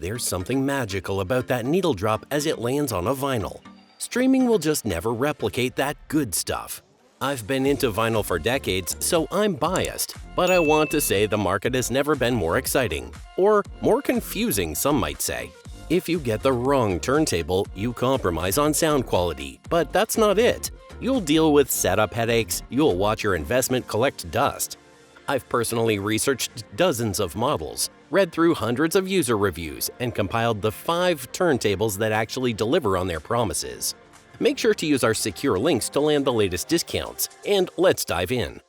There's something magical about that needle drop as it lands on a vinyl. Streaming will just never replicate that good stuff. I've been into vinyl for decades, so I'm biased, but I want to say the market has never been more exciting, or more confusing, some might say. If you get the wrong turntable, you compromise on sound quality, but that's not it. You'll deal with setup headaches, you'll watch your investment collect dust. I've personally researched dozens of models, read through hundreds of user reviews, and compiled the 5 turntables that actually deliver on their promises. Make sure to use our secure links to land the latest discounts, and let's dive in.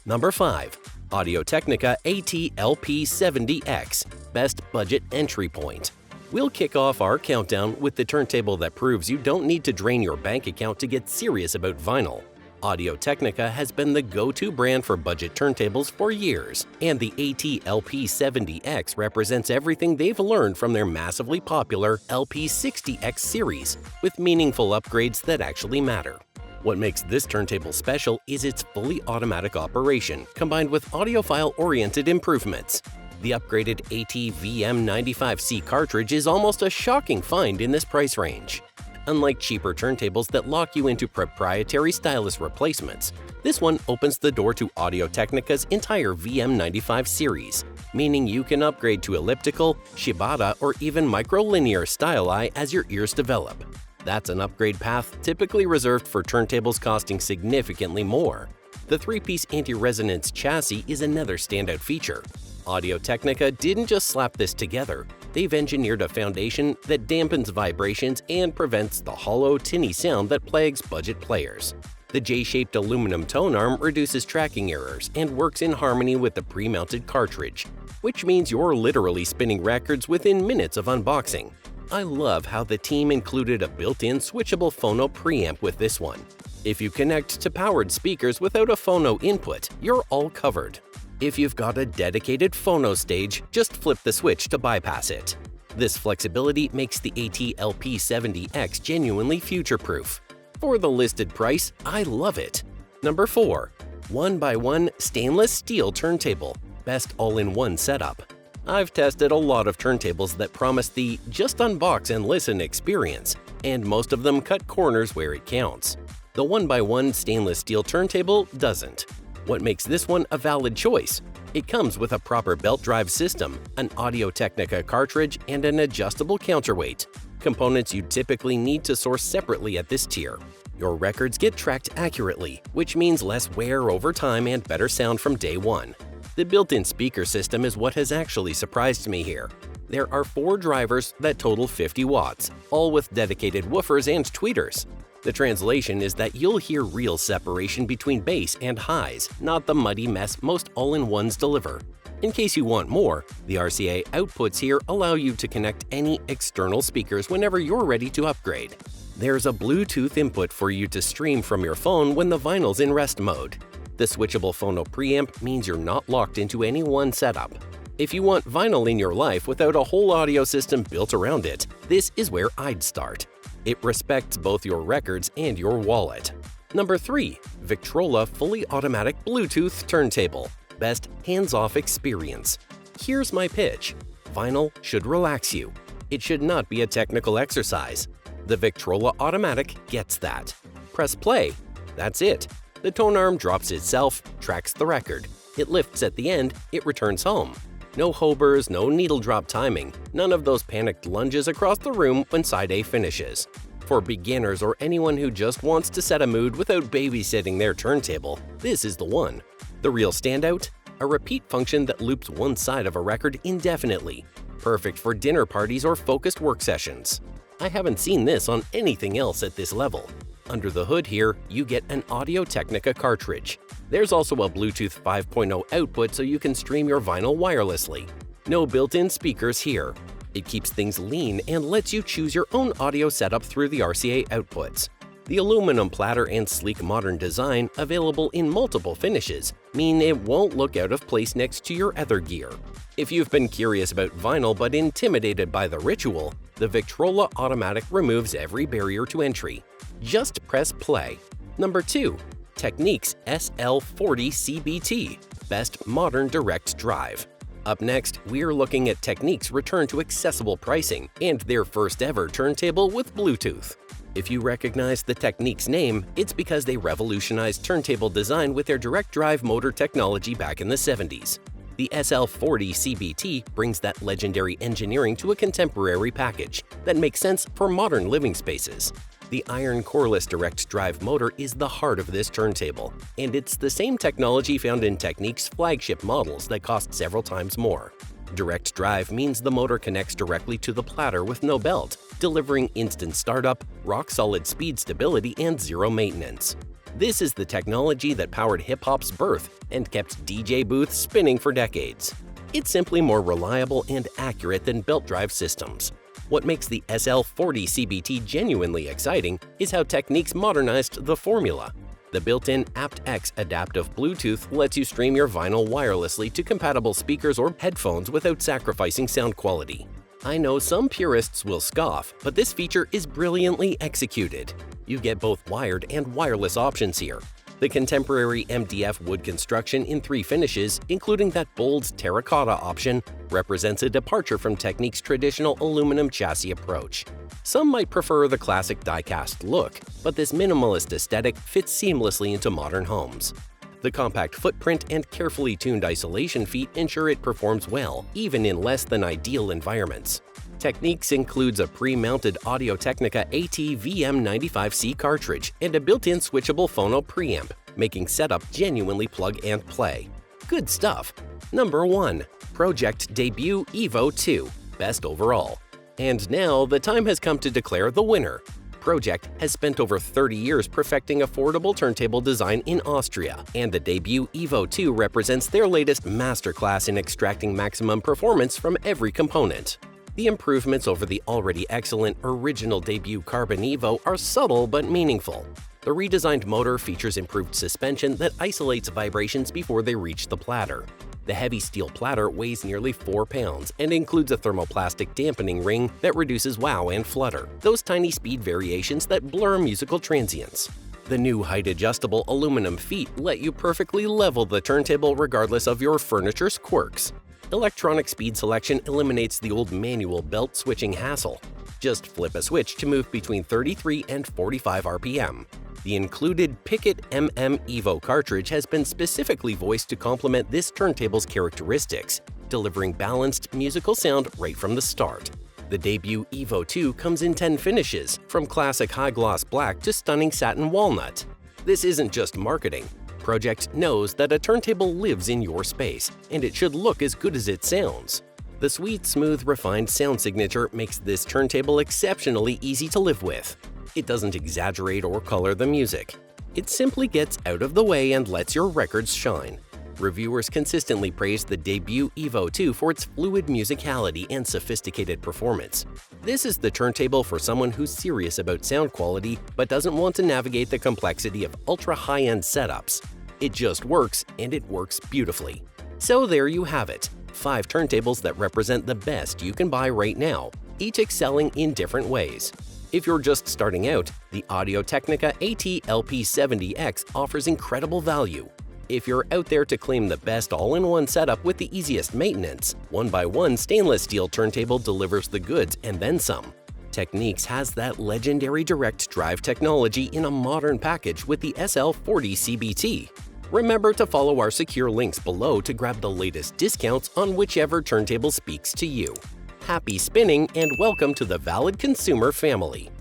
Number 5. Audio-Technica AT-LP70X, Best Budget Entry Point. We'll kick off our countdown with the turntable that proves you don't need to drain your bank account to get serious about vinyl. Audio-Technica has been the go-to brand for budget turntables for years, and the AT-LP70X represents everything they've learned from their massively popular LP60X series, with meaningful upgrades that actually matter. What makes this turntable special is its fully automatic operation, combined with audiophile-oriented improvements. The upgraded AT-VM95C cartridge is almost a shocking find in this price range. Unlike cheaper turntables that lock you into proprietary stylus replacements, this one opens the door to Audio-Technica's entire VM95 series, meaning you can upgrade to elliptical, Shibata, or even microlinear styli as your ears develop. That's an upgrade path typically reserved for turntables costing significantly more. The 3-piece anti-resonance chassis is another standout feature. Audio-Technica didn't just slap this together, they've engineered a foundation that dampens vibrations and prevents the hollow, tinny sound that plagues budget players. The J-shaped aluminum tone arm reduces tracking errors and works in harmony with the pre-mounted cartridge, which means you're literally spinning records within minutes of unboxing. I love how the team included a built-in switchable phono preamp with this one. If you connect to powered speakers without a phono input, you're all covered. If you've got a dedicated phono stage, just flip the switch to bypass it. This flexibility makes the AT-LP70X genuinely future-proof. For the listed price, I love it. Number 4. 1x1 Stainless Steel Turntable, Best All-in-One Setup. I've tested a lot of turntables that promise the just unbox and listen experience, and most of them cut corners where it counts. The 1x1 stainless steel turntable doesn't. What makes this one a valid choice? It comes with a proper belt drive system, an Audio-Technica cartridge, and an adjustable counterweight, components you typically need to source separately at this tier. Your records get tracked accurately, which means less wear over time and better sound from day one. The built-in speaker system is what has actually surprised me here. There are 4 drivers that total 50 watts, all with dedicated woofers and tweeters. The translation is that you'll hear real separation between bass and highs, not the muddy mess most all-in-ones deliver. In case you want more, the RCA outputs here allow you to connect any external speakers whenever you're ready to upgrade. There's a Bluetooth input for you to stream from your phone when the vinyl's in rest mode. The switchable phono preamp means you're not locked into any one setup. If you want vinyl in your life without a whole audio system built around it, this is where I'd start. It respects both your records and your wallet. Number 3. Victrola Fully Automatic Bluetooth Turntable, Best Hands-Off Experience. Here's my pitch. Vinyl should relax you. It should not be a technical exercise. The Victrola Automatic gets that. Press play. That's it. The tone arm drops itself, tracks the record. It lifts at the end, it returns home. No hobers, no needle drop timing, none of those panicked lunges across the room when side A finishes. For beginners or anyone who just wants to set a mood without babysitting their turntable, this is the one. The real standout? A repeat function that loops one side of a record indefinitely. Perfect for dinner parties or focused work sessions. I haven't seen this on anything else at this level. Under the hood here, you get an Audio-Technica cartridge. There's also a Bluetooth 5.0 output so you can stream your vinyl wirelessly. No built-in speakers here. It keeps things lean and lets you choose your own audio setup through the RCA outputs. The aluminum platter and sleek modern design, available in multiple finishes, mean it won't look out of place next to your other gear. If you've been curious about vinyl but intimidated by the ritual, the Victrola Automatic removes every barrier to entry. Just press play. Number 2. Technics SL40 CBT Best Modern Direct Drive. Up next, we're looking at Technics' return to accessible pricing and their first ever turntable with Bluetooth. If you recognize the Technics name, it's because they revolutionized turntable design with their direct drive motor technology back in the 70s. The SL40 CBT brings that legendary engineering to a contemporary package that makes sense for modern living spaces. The iron coreless direct drive motor is the heart of this turntable, and it's the same technology found in Technics' flagship models that cost several times more. Direct drive means the motor connects directly to the platter with no belt, delivering instant startup, rock-solid speed stability, and zero maintenance. This is the technology that powered hip-hop's birth and kept DJ booths spinning for decades. It's simply more reliable and accurate than belt drive systems. What makes the SL40 CBT genuinely exciting is how Technics modernized the formula. The built-in aptX adaptive Bluetooth lets you stream your vinyl wirelessly to compatible speakers or headphones without sacrificing sound quality. I know some purists will scoff, but this feature is brilliantly executed. You get both wired and wireless options here. The contemporary MDF wood construction in 3 finishes, including that bold terracotta option, represents a departure from Technics' traditional aluminum chassis approach. Some might prefer the classic die-cast look, but this minimalist aesthetic fits seamlessly into modern homes. The compact footprint and carefully tuned isolation feet ensure it performs well, even in less than ideal environments. Technics includes a pre-mounted Audio-Technica AT-VM95C cartridge and a built-in switchable phono preamp, making setup genuinely plug-and-play. Good stuff! Number 1. Pro-Ject Debut Evo 2 Best Overall. And now the time has come to declare the winner. Pro-Ject has spent over 30 years perfecting affordable turntable design in Austria, and the Debut Evo 2 represents their latest masterclass in extracting maximum performance from every component. The improvements over the already excellent original Debut Carbon Evo are subtle but meaningful. The redesigned motor features improved suspension that isolates vibrations before they reach the platter. The heavy steel platter weighs nearly 4 pounds and includes a thermoplastic dampening ring that reduces wow and flutter, those tiny speed variations that blur musical transients. The new height-adjustable aluminum feet let you perfectly level the turntable regardless of your furniture's quirks. Electronic speed selection eliminates the old manual belt switching hassle. Just flip a switch to move between 33 and 45 RPM. The included Pickett MM Evo cartridge has been specifically voiced to complement this turntable's characteristics, delivering balanced musical sound right from the start. The Debut Evo 2 comes in 10 finishes, from classic high-gloss black to stunning satin walnut. This isn't just marketing. Pro-Ject knows that a turntable lives in your space, and it should look as good as it sounds. The sweet, smooth, refined sound signature makes this turntable exceptionally easy to live with. It doesn't exaggerate or color the music. It simply gets out of the way and lets your records shine. Reviewers consistently praise the Debut Evo 2 for its fluid musicality and sophisticated performance. This is the turntable for someone who's serious about sound quality but doesn't want to navigate the complexity of ultra-high-end setups. It just works, and it works beautifully. So there you have it, 5 turntables that represent the best you can buy right now, each excelling in different ways. If you're just starting out, the Audio-Technica AT-LP70X offers incredible value. If you're out there to claim the best all-in-one setup with the easiest maintenance, 1x1 stainless steel turntable delivers the goods and then some. Technics has that legendary direct drive technology in a modern package with the SL40 CBT. Remember to follow our secure links below to grab the latest discounts on whichever turntable speaks to you. Happy spinning and welcome to the Valid Consumer family!